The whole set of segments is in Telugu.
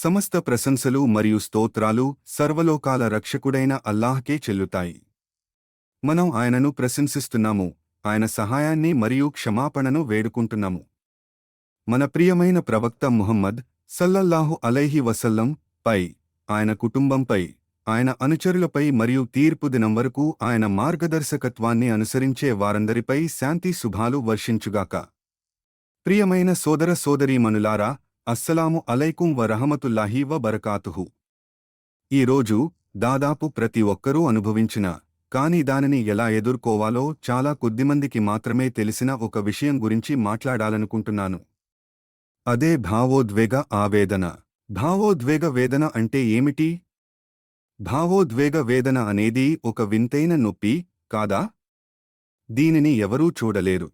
సమస్త ప్రశంసలు మరియు స్తోత్రాలు సర్వలోకాల రక్షకుడైన అల్లాహ్కే చెల్లుతాయి. మనం ఆయనను ప్రశంసిస్తున్నాము, ఆయన సహాయాన్ని మరియు క్షమాపణను వేడుకుంటున్నాము. మన ప్రియమైన ప్రవక్త ముహమ్మద్ సల్లల్లాహు అలైహి వసల్లం పై, ఆయన కుటుంబంపై, ఆయన అనుచరులపై మరియు తీర్పు దినం వరకు ఆయన మార్గదర్శకత్వాన్ని అనుసరించే వారందరిపై శాంతి శుభాలు వర్షించుగాక. ప్రియమైన సోదర సోదరీమణులారా, అస్సలాము అలైకుం వరహమతుల్లాహి వబరకాతుహు. ఈరోజు దాదాపు ప్రతి ఒక్కరూ అనుభవించిన, కాని దానిని ఎలా ఎదుర్కోవాలో చాలా కొద్దిమందికి మాత్రమే తెలిసిన ఒక విషయం గురించి మాట్లాడాలనుకుంటున్నాను. అదే భావోద్వేగ ఆవేదన. భావోద్వేగ వేదన అంటే ఏమిటి? భావోద్వేగ వేదన అనేది ఒక వింతైన నొప్పి, కాదా? దీనిని ఎవరూ చూడలేరు.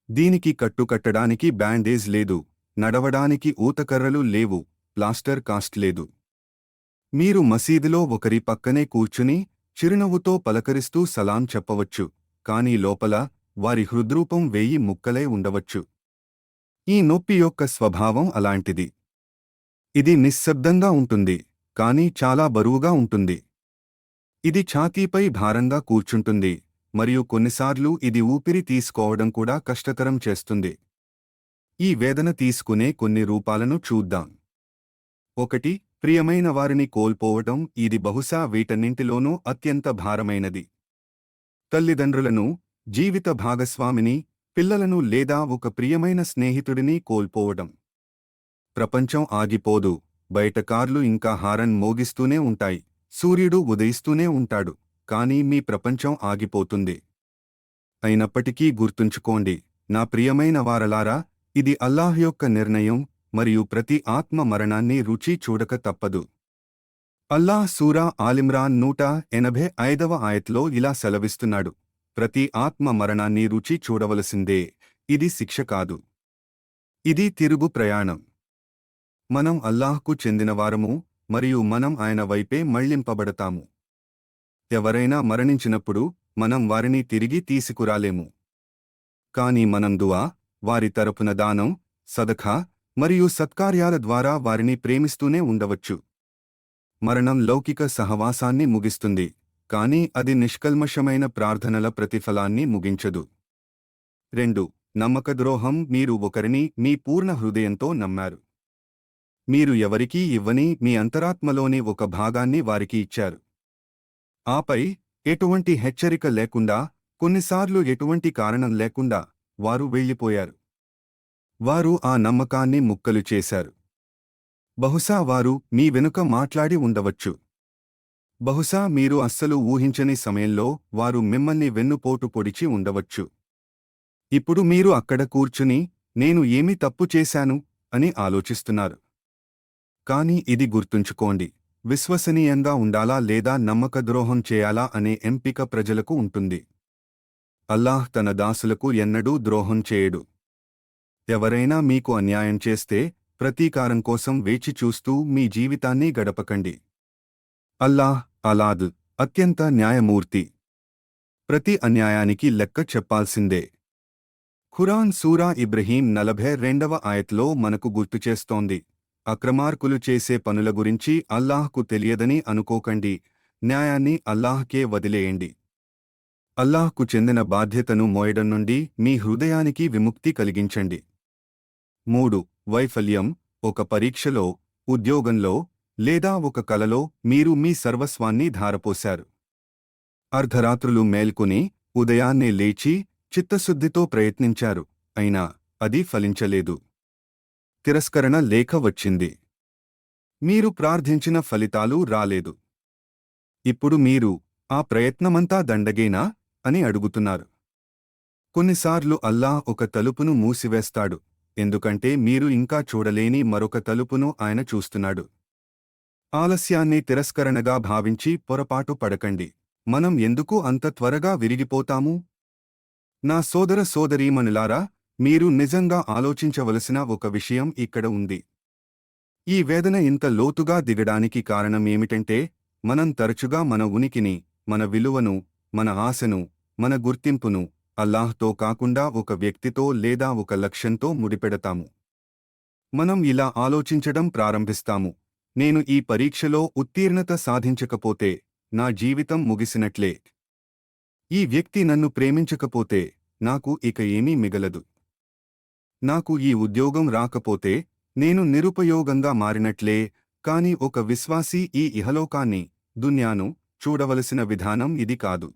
దీనికి కట్టుకట్టడానికి బ్యాండేజ్ లేదు, నడవడానికి ఊతకర్రలు లేవు, ప్లాస్టర్ కాస్ట్ లేదు. మీరు మసీదులో ఒకరి పక్కనే కూర్చుని చిరునవ్వుతో పలకరిస్తూ సలాం చెప్పవచ్చు, కానీ లోపల వారి హృద్రూపం 1000 ముక్కలై ఉండవచ్చు. ఈ నొప్పి యొక్క స్వభావం అలాంటిది. ఇది నిశ్శబ్దంగా ఉంటుంది, కానీ చాలా బరువుగా ఉంటుంది. ఇది ఛాతీపై భారంగా కూర్చుంటుంది, మరియు కొన్నిసార్లు ఇది ఊపిరి తీసుకోవడం కూడా కష్టతరం చేస్తుంది. ఈ వేదన తీసుకునే కొన్ని రూపాలను చూద్దాం. 1. ప్రియమైన వారిని కోల్పోవటం. ఇది బహుశా వీటన్నింటిలోనూ అత్యంత భారమైనది. తల్లిదండ్రులను, జీవిత భాగస్వామిని, పిల్లలను లేదా ఒక ప్రియమైన స్నేహితుడిని కోల్పోవడం. ప్రపంచం ఆగిపోదు, బయట కార్లు ఇంకా హారన్ మోగిస్తూనే ఉంటాయి, సూర్యుడు ఉదయిస్తూనే ఉంటాడు, కానీ మీ ప్రపంచం ఆగిపోతుంది. అయినప్పటికీ గుర్తుంచుకోండి, నా ప్రియమైన వారలారా, ఇది అల్లాహ్ యొక్క నిర్ణయం, మరియు ప్రతి ఆత్మ మరణాన్ని రుచి చూడక తప్పదు. అల్లాహ్ సూరా ఆలిమ్రాన్ 185వ ఆయత్లో ఇలా సెలవిస్తున్నాడు: ప్రతి ఆత్మ మరణాన్ని రుచి చూడవలసిందే, ఇది శిక్ష కాదు, ఇది తిరుగు ప్రయాణం. మనం అల్లాహ్కు చెందినవారము, మరియు మనం ఆయన వైపే మళ్లింపబడతాము. ఎవరైనా మరణించినప్పుడు మనం వారిని తిరిగి తీసుకురాలేము. కాని మనం దుఆ, వారి తరపున దానం, సదఖా మరియు సత్కార్యాల ద్వారా వారిని ప్రేమిస్తూనే ఉండవచ్చు. మరణం లౌకిక సహవాసాన్ని ముగిస్తుంది, కానీ అది నిష్కల్మషమైన ప్రార్థనల ప్రతిఫలాన్ని ముగించదు. 2. నమ్మకద్రోహం. మీరు ఒకరిని మీ పూర్ణ హృదయంతో నమ్మారు. మీరు ఎవరికీ ఇవ్వని మీ అంతరాత్మలోని ఒక భాగాన్ని వారికి ఇచ్చారు. ఆపై, ఎటువంటి హెచ్చరిక లేకుండా, కొన్నిసార్లు ఎటువంటి కారణం లేకుండా, వారు వెళ్ళిపోయారు. వారు ఆ నమ్మకాన్ని ముక్కలు చేశారు. బహుశా వారు మీ వెనుక మాట్లాడి ఉండవచ్చు. బహుశా మీరు అస్సలు ఊహించని సమయంలో వారు మిమ్మల్ని వెన్నుపోటు పొడిచి ఉండవచ్చు. ఇప్పుడు మీరు అక్కడ కూర్చుని, నేను ఏమి తప్పు చేశాను అని ఆలోచిస్తున్నారు. కానీ ఇది గుర్తుంచుకోండి, విశ్వసనీయంగా ఉండాలా లేదా నమ్మకద్రోహం చేయాలా అనే ఎంపిక ప్రజలకు ఉంటుంది. అల్లాహ్ తన దాసులకు ఎన్నడూ ద్రోహం చేయడు. ఎవరైనా మీకు అన్యాయం చేస్తే, ప్రతీకారం కోసం వేచి చూస్తూ మీ జీవితాన్ని గడపకండి. అల్లాహ్ అలాద్, అత్యంత న్యాయమూర్తి. ప్రతి అన్యాయానికి లెక్క చెప్పాల్సిందే. ఖురాన్ సూరా ఇబ్రహీం 42వ ఆయత్లో మనకు గుర్తుచేస్తోంది: అక్రమార్కులు చేసే పనుల గురించి అల్లాహ్కు తెలియదని అనుకోకండి, న్యాయాన్ని అల్లాహ్కే వదిలేయండి. అల్లాహ్కు చెందిన బాధ్యతను మోయడం నుండి మీ హృదయానికి విముక్తి కలిగించండి. 3. వైఫల్యం. ఒక పరీక్షలో, ఉద్యోగంలో, లేదా ఒక కలలో మీరు మీ సర్వస్వాన్ని ధారపోశారు. అర్ధరాత్రులు మేల్కొని, ఉదయాన్నే లేచి, చిత్తశుద్ధితో ప్రయత్నించారు, అయినా అది ఫలించలేదు. తిరస్కరణ లేఖ వచ్చింది. మీరు ప్రార్థించిన ఫలితాలు రాలేదు. ఇప్పుడు మీరు, ఆ ప్రయత్నమంతా దండగేనా అని అడుగుతున్నారు. కొన్నిసార్లు అల్లాహ్ ఒక తలుపును మూసివేస్తాడు, ఎందుకంటే మీరు ఇంకా చూడలేని మరొక తలుపును ఆయన చూస్తున్నాడు. ఆలస్యాన్ని తిరస్కరణగా భావించి పొరపాటు పడకండి. మనం ఎందుకు అంత త్వరగా విరిగిపోతాము? నా సోదర సోదరీమణులారా, మీరు నిజంగా ఆలోచించవలసిన ఒక విషయం ఇక్కడ ఉంది. ఈ వేదన ఇంత లోతుగా దిగడానికి కారణమేమిటంటే, మనం తరచుగా మన ఉనికిని, మన విలువను, మన ఆశను, మన గుర్తింపును అల్లాహ్తో కాకుండా ఒక వ్యక్తితో లేదా ఒక లక్ష్యంతో ముడిపెడతాము. మనం ఇలా ఆలోచించడం ప్రారంభిస్తాము. నేను ఈ పరీక్షలో ఉత్తీర్ణత సాధించకపోతే నా జీవితం ముగిసినట్లే. ఈ వ్యక్తి నన్ను ప్రేమించకపోతే నాకు ఇక ఏమీ మిగలదు. నాకు ఈ ఉద్యోగం రాకపోతే నేను నిరుపయోగంగా మారినట్లే. కాని ఒక విశ్వాసీ ఈ ఇహలోకాన్ని, దున్యాను చూడవలసిన విధానం ఇది కాదు.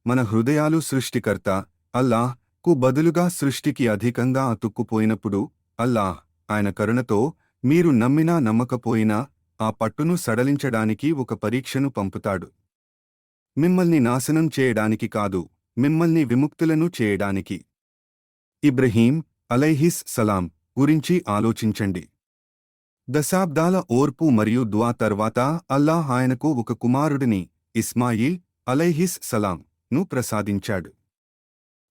మన హృదయాలు సృష్టికర్త అల్లాహ్ కు బదులుగా సృష్టికి అధికంగా అతుక్కుపోయినప్పుడు అల్లాహ్ ఆయన కరుణతో మీరు నమ్మినా నమ్మకపోయినా ఆ పట్టును సడలించడానికి ఒక పరీక్షను పంపుతాడు. మిమ్మల్ని నాశనం చేయడానికి కాదు, మిమ్మల్ని విముక్తులను చేయడానికి. ఇబ్రహీం అలైహిస్ సలాం గురించి ఆలోచించండి. దశాబ్దాల ఓర్పు మరియు దుఆ తర్వాత అల్లాహ్ ఆయనకు ఒక కుమారుడిని ఇస్మాయిల్ అలైహిస్ సలాం ను ప్రసాదించాడు.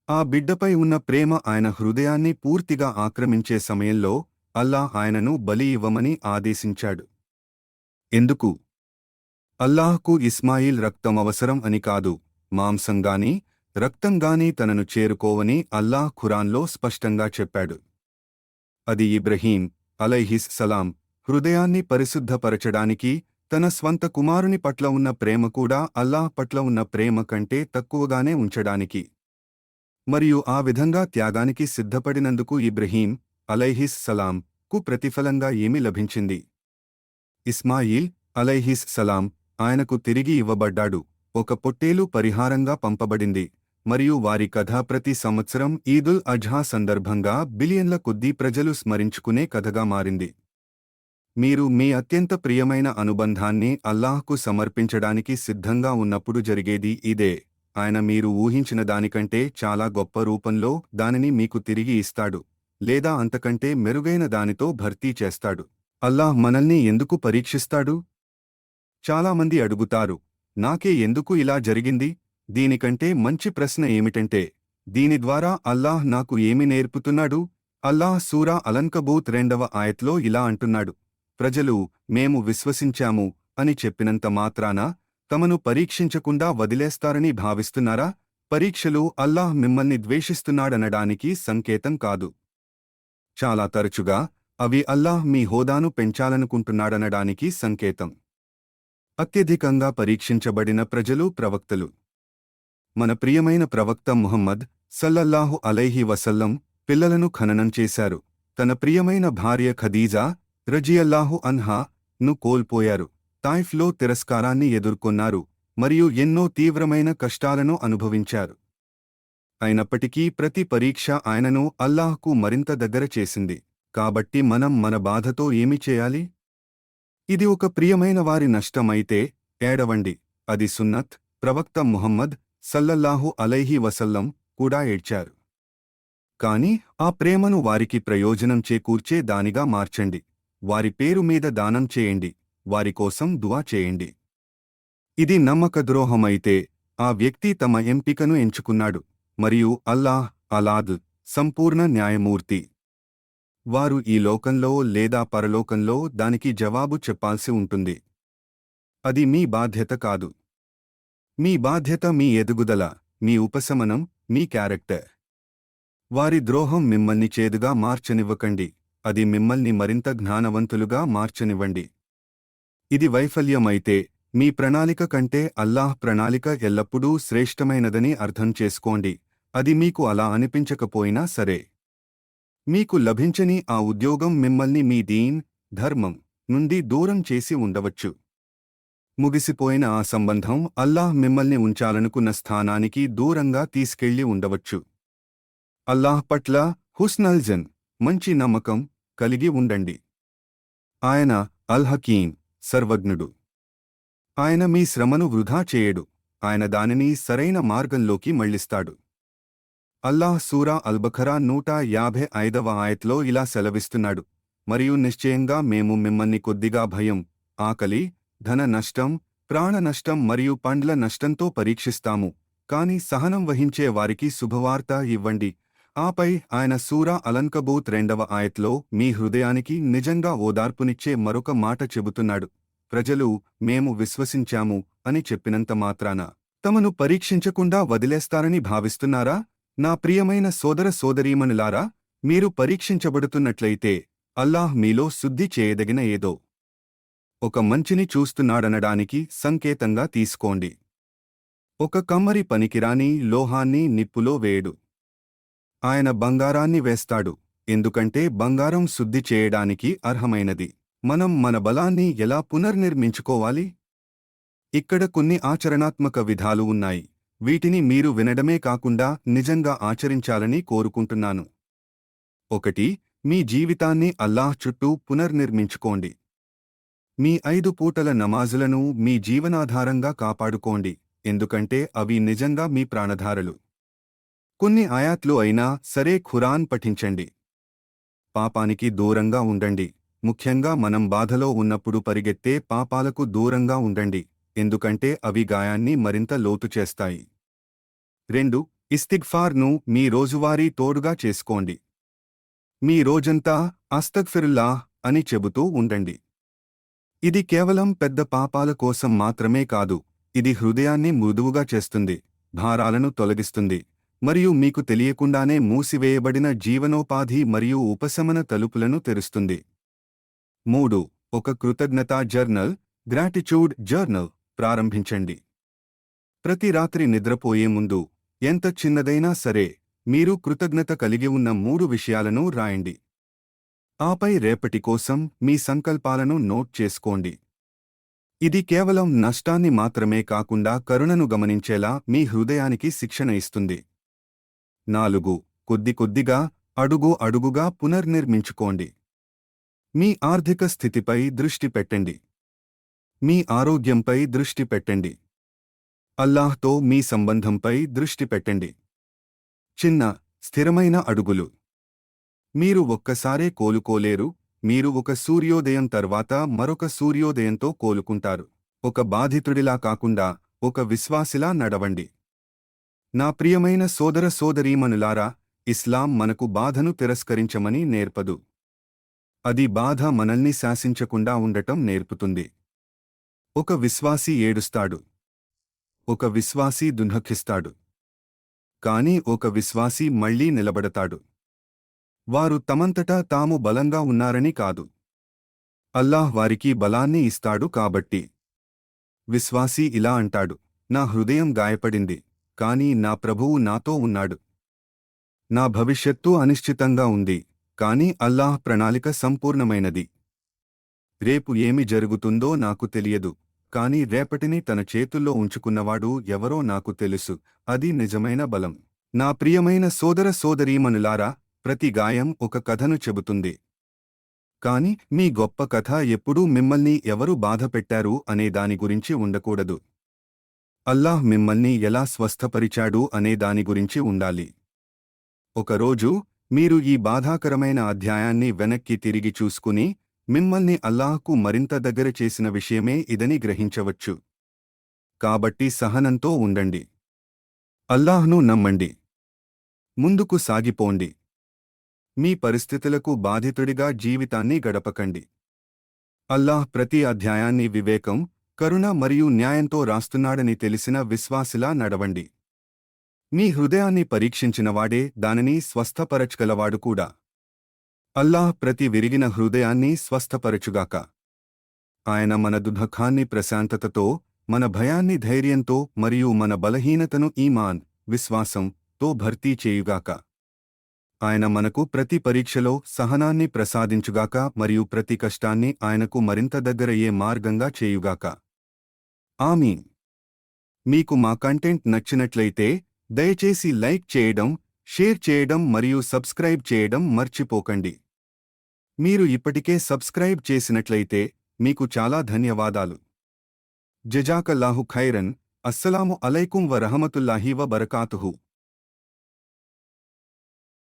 ఆ బిడ్డపై ఉన్న ప్రేమ ఆయన హృదయాన్ని పూర్తిగా ఆక్రమించే సమయంలో అల్లాహ్ ఆయనను బలి ఇవ్వమని ఆదేశించాడు. ఎందుకు? అల్లాహ్కు ఇస్మాయిల్ రక్తం అవసరం అని కాదు, మాంసంగానీ రక్తంగానీ తనను చేరుకోవని అల్లాహ్ ఖురాన్లో స్పష్టంగా చెప్పాడు. అది ఇబ్రహీం అలైహిస్ సలాం హృదయాన్ని పరిశుద్ధపరచడానికి, తన స్వంత కుమారుని పట్ల ఉన్న ప్రేమ కూడా అల్లాహ్ పట్ల ఉన్న ప్రేమ కంటే తక్కువగానే ఉంచడానికి. మరియు ఆ విధంగా త్యాగానికి సిద్ధపడినందుకు ఇబ్రహీం అలైహిస్ సలాం కు ప్రతిఫలంగా ఏమి లభించింది? ఇస్మాయిల్ అలైహిస్ సలాం ఆయనకు తిరిగి ఇవ్వబడ్డాడు. ఒక పొట్టేలు పరిహారంగా పంపబడింది. మరియు వారి కథ ప్రతి సంవత్సరం ఈదుల్ అజ్హా సందర్భంగా బిలియన్ల కొద్దీ ప్రజలు స్మరించుకునే కథగా మారింది. మీరు మీ అత్యంత ప్రియమైన అనుబంధాన్ని అల్లాహ్కు సమర్పించడానికి సిద్ధంగా ఉన్నప్పుడు జరిగేది ఇదే. ఆయన మీరు ఊహించిన దానికంటే చాలా గొప్ప రూపంలో దానిని మీకు తిరిగి ఇస్తాడు, లేదా అంతకంటే మెరుగైన దానితో భర్తీ చేస్తాడు. అల్లాహ్ మనల్ని ఎందుకు పరీక్షిస్తాడు? చాలామంది అడుగుతారు, నాకే ఎందుకు ఇలా జరిగింది? దీనికంటే మంచి ప్రశ్న ఏమిటంటే, దీని ద్వారా అల్లాహ్ నాకు ఏమి నేర్పుతున్నాడు? అల్లాహ్ సూరా అలన్కబూత్ 2వ ఆయత్లో ఇలా అంటున్నాడు, ప్రజలు మేము విశ్వసించాము అని చెప్పినంత మాత్రాన తమను పరీక్షించకుండా వదిలేస్తారని భావిస్తున్నారా? పరీక్షలు అల్లాహ్ మిమ్మల్ని ద్వేషిస్తున్నాడనడానికి సంకేతం కాదు. చాలా తరచుగా అవి అల్లాహ్ మీ హోదాను పెంచాలనుకుంటున్నాడనడానికి సంకేతం. అత్యధికంగా పరీక్షించబడిన ప్రజలు ప్రవక్తలు. మన ప్రియమైన ప్రవక్త ముహమ్మద్ సల్లల్లాహు అలైహి వసల్లం పిల్లలను ఖననం చేశారు. తన ప్రియమైన భార్య ఖదీజా రజియల్లాహు అన్హా ను కోల్పోయారు. తాయిఫ్లో తిరస్కారాన్ని ఎదుర్కొన్నారు మరియు ఎన్నో తీవ్రమైన కష్టాలను అనుభవించారు. అయినప్పటికీ ప్రతి పరీక్ష ఆయనను అల్లాహ్కు మరింత దగ్గర చేసింది. కాబట్టి మనం మన బాధతో ఏమి చేయాలి? ఇది ఒక ప్రియమైన వారి నష్టమైతే ఏడవండి. అది సున్నత్. ప్రవక్త ముహమ్మద్ సల్లల్లాహు అలైహి వసల్లం కూడా ఏడ్చారు. కాని ఆ ప్రేమను వారికి ప్రయోజనం చేకూర్చే దానిగా మార్చండి. వారి పేరు మీద దానం చేయండి. వారి కోసం దుఆ చేయండి. ఇది నమ్మకద్రోహమైతే ఆ వ్యక్తి తమ ఎంపికను ఎంచుకున్నాడు మరియు అల్లాహ్ అలాద్ సంపూర్ణ న్యాయమూర్తి. వారు ఈ లోకంలో లేదా పరలోకంలో దానికి జవాబు చెప్పాల్సి ఉంటుంది. అది మీ బాధ్యత కాదు. మీ బాధ్యత మీ ఎదుగుదల, మీ ఉపశమనం, మీ క్యారెక్టర్. వారి ద్రోహం మిమ్మల్ని చేదుగా మార్చనివ్వకండి, అది మిమ్మల్ని మరింత జ్ఞానవంతులుగా మార్చనివ్వండి. ఇది వైఫల్యమైతే మీ ప్రణాళిక కంటే అల్లాహ్ ప్రణాళిక ఎల్లప్పుడూ శ్రేష్టమైనదని అర్థం చేసుకోండి. అది మీకు అలా అనిపించకపోయినా సరే. మీకు లభించని ఆ ఉద్యోగం మిమ్మల్ని మీ దీన్, ధర్మం నుండి దూరం చేసి ఉండవచ్చు. ముగిసిపోయిన ఆ సంబంధం అల్లాహ్ మిమ్మల్ని ఉంచాలనుకున్న స్థానానికి దూరంగా తీసుకెళ్లి ఉండవచ్చు. అల్లాహ్ పట్ల హుస్నల్ జన్ మంచి నమ్మకం కలిగి ఉండండి. ఆయన అల్ హకీం సర్వజ్ఞుడు. ఆయన మీ శ్రమను వృధా చేయడు. ఆయన దానిని సరైన మార్గంలోకి మళ్లిస్తాడు. అల్లాహ్ సూరా అల్బఖరా 155వ ఆయత్లో ఇలా సెలవిస్తున్నాడు, మరియు నిశ్చయంగా మేము మిమ్మల్ని కొద్దిగా భయం, ఆకలి, ధన నష్టం, ప్రాణ నష్టం మరియు పండ్ల నష్టంతో పరీక్షిస్తాము. కాని సహనం వహించే వారికి శుభవార్త ఇవ్వండి. ఆపై ఆయన సూరా అలన్కబూత్ 2వ ఆయత్లో మీ హృదయానికి నిజంగా ఓదార్పునిచ్చే మరొక మాట చెబుతున్నాడు. ప్రజలు మేము విశ్వసించాము అని చెప్పినంత మాత్రాన తమను పరీక్షించకుండా వదిలేస్తారని భావిస్తున్నారా? నా ప్రియమైన సోదర సోదరీమణులారా, మీరు పరీక్షించబడుతున్నట్లయితే అల్లాహ్ మీలో శుద్ధి చేయదగిన ఏదో ఒక మంచిని చూస్తున్నాడనడానికి సంకేతంగా తీసుకోండి. ఒక కమ్మరి పనికిరాని లోహాన్ని నిప్పులో వేయడు. ఆయన బంగారాన్ని వేస్తాడు, ఎందుకంటే బంగారం శుద్ధి చేయడానికి అర్హమైనది. మనం మన బలాన్ని ఎలా పునర్నిర్మించుకోవాలి? ఇక్కడ కొన్ని ఆచరణాత్మక విధాలు ఉన్నాయి. వీటిని మీరు వినడమే కాకుండా నిజంగా ఆచరించాలని కోరుకుంటున్నాను. 1. మీ జీవితాన్ని అల్లాహ్ చుట్టూ పునర్నిర్మించుకోండి. మీ 5 పూటల నమాజులను మీ జీవనాధారంగా కాపాడుకోండి, ఎందుకంటే అవి నిజంగా మీ ప్రాణధారలు. కొన్ని ఆయాత్లు అయినా సరే ఖురాన్ పఠించండి. పాపానికి దూరంగా ఉండండి. ముఖ్యంగా మనం బాధలో ఉన్నప్పుడు పరిగెత్తే పాపాలకు దూరంగా ఉండండి, ఎందుకంటే అవి గాయాన్ని మరింత లోతు చేస్తాయి. 2. ఇస్తిగ్ఫార్ను మీ రోజువారీ తోడుగా చేసుకోండి. మీ రోజంతా అస్తగ్ఫిరుల్లాహ్ అని చెబుతూ ఉండండి. ఇది కేవలం పెద్ద పాపాల కోసం మాత్రమే కాదు, ఇది హృదయాన్ని మృదువుగా చేస్తుంది, భారాలను తొలగిస్తుంది, మరియు మీకు తెలియకుండానే మూసివేయబడిన జీవనోపాధి మరియు ఉపశమన తలుపులను తెరుస్తుంది. 3. ఒక కృతజ్ఞతా జర్నల్, గ్రాటిట్యూడ్ జర్నల్ ప్రారంభించండి. ప్రతి రాత్రి నిద్రపోయే ముందు, ఎంత చిన్నదైనా సరే, మీరు కృతజ్ఞత కలిగి ఉన్న 3 విషయాలను రాయండి. ఆపై రేపటి కోసం మీ సంకల్పాలను నోట్ చేసుకోండి. ఇది కేవలం నష్టాన్ని మాత్రమే కాకుండా కరుణను గమనించేలా మీ హృదయానికి శిక్షణ ఇస్తుంది. 4. కొద్ది కొద్దిగా, అడుగు అడుగుగా పునర్నిర్మించుకోండి. మీ ఆర్థిక స్థితిపై దృష్టి పెట్టండి. మీ ఆరోగ్యంపై దృష్టి పెట్టండి. అల్లాహ్తో మీ సంబంధంపై దృష్టి పెట్టండి. చిన్న, స్థిరమైన అడుగులు. మీరు ఒక్కసారే కోలుకోలేరు, మీరు ఒక సూర్యోదయం తర్వాత మరొక సూర్యోదయంతో కోలుకుంటారు. ఒక బాధితుడిలా కాకుండా, ఒక విశ్వాసిలా నడవండి. నా ప్రియమైన సోదర సోదరీమణులారా, ఇస్లాం మనకు బాధను తిరస్కరించమని నేర్పదు. అది బాధ మనల్ని శాసించకుండా ఉండటం నేర్పుతుంది. ఒక విశ్వాసి ఏడుస్తాడు. ఒక విశ్వాసి దుఃఖిస్తాడు. కాని ఒక విశ్వాసి మళ్లీ నిలబడతాడు. వారు తమంతటా తాము బలంగా ఉన్నారని కాదు, అల్లాహ్ వారికి బలాన్ని ఇస్తాడు కాబట్టి. విశ్వాసి ఇలా అంటాడు, నా హృదయం గాయపడింది, కాని నా ప్రభువు నాతో ఉన్నాడు. నా భవిష్యత్తు అనిశ్చితంగా ఉంది, కాని అల్లాహ్ ప్రణాళిక సంపూర్ణమైనది. రేపు ఏమి జరుగుతుందో నాకు తెలియదు, కాని రేపటిని తన చేతుల్లో ఉంచుకున్నవాడు ఎవరో నాకు తెలుసు, అది నిజమైన బలం. నా ప్రియమైన సోదర సోదరీమణులారా, ప్రతి గాయం ఒక కథను చెబుతుంది. కాని మీ గొప్ప కథ ఎప్పుడూ మిమ్మల్ని ఎవరు బాధపెట్టారు అనే దాని గురించి ఉండకూడదు. అల్లాహ్ మిమ్మల్ని ఎలా స్వస్థపరిచాడు అనే దాని గురించి ఉండాలి. ఒకరోజు మీరు ఈ బాధాకరమైన అధ్యాయాన్ని వెనక్కి తిరిగి చూసుకుని, మిమ్మల్ని అల్లాహ్కు మరింత దగ్గర చేసిన విషయమే ఇదని గ్రహించవచ్చు. కాబట్టి సహనంతో ఉండండి. అల్లాహ్ను నమ్మండి. ముందుకు సాగిపోండి. మీ పరిస్థితులకు బాధితుడిగా జీవితాన్ని గడపకండి. అల్లాహ్ ప్రతి అధ్యాయాన్ని వివేకం, కరుణ మరియు న్యాయంతో రాస్తున్నాడని తెలిసిన విశ్వాసిలా నడవండి. మీ హృదయాన్ని పరీక్షించినవాడే దానిని స్వస్థపరచగలవాడు కూడా. అల్లాహ్ ప్రతి విరిగిన హృదయాన్ని స్వస్థపరచుగాక. ఆయన మన దుఃఖాన్ని ప్రశాంతతతో, మన భయాన్ని ధైర్యంతో మరియు మన బలహీనతను ఈమాన్, విశ్వాసంతో భర్తీ చేయుగాక. ఆయన మనకు ప్రతి పరీక్షలో సహనాన్ని ప్రసాదించుగాక మరియు ప్రతి కష్టాన్ని ఆయనకు మరింత దగ్గరయ్యే మార్గంగా చేయుగాక. ఆమీన్. మీకు మా కంటెంట్ నచ్చినట్లయితే దయచేసి లైక్ చేయడం, షేర్ చేయడం మరియు సబ్స్క్రైబ్ చేయడం మర్చిపోకండి. మీరు ఇప్పటికే సబ్స్క్రైబ్ చేసినట్లయితే మీకు చాలా ధన్యవాదాలు. జజాకల్లాహు ఖైరన్. అస్సలాము అలైకుం వ రహమతుల్లాహి వ బరకాతుహు.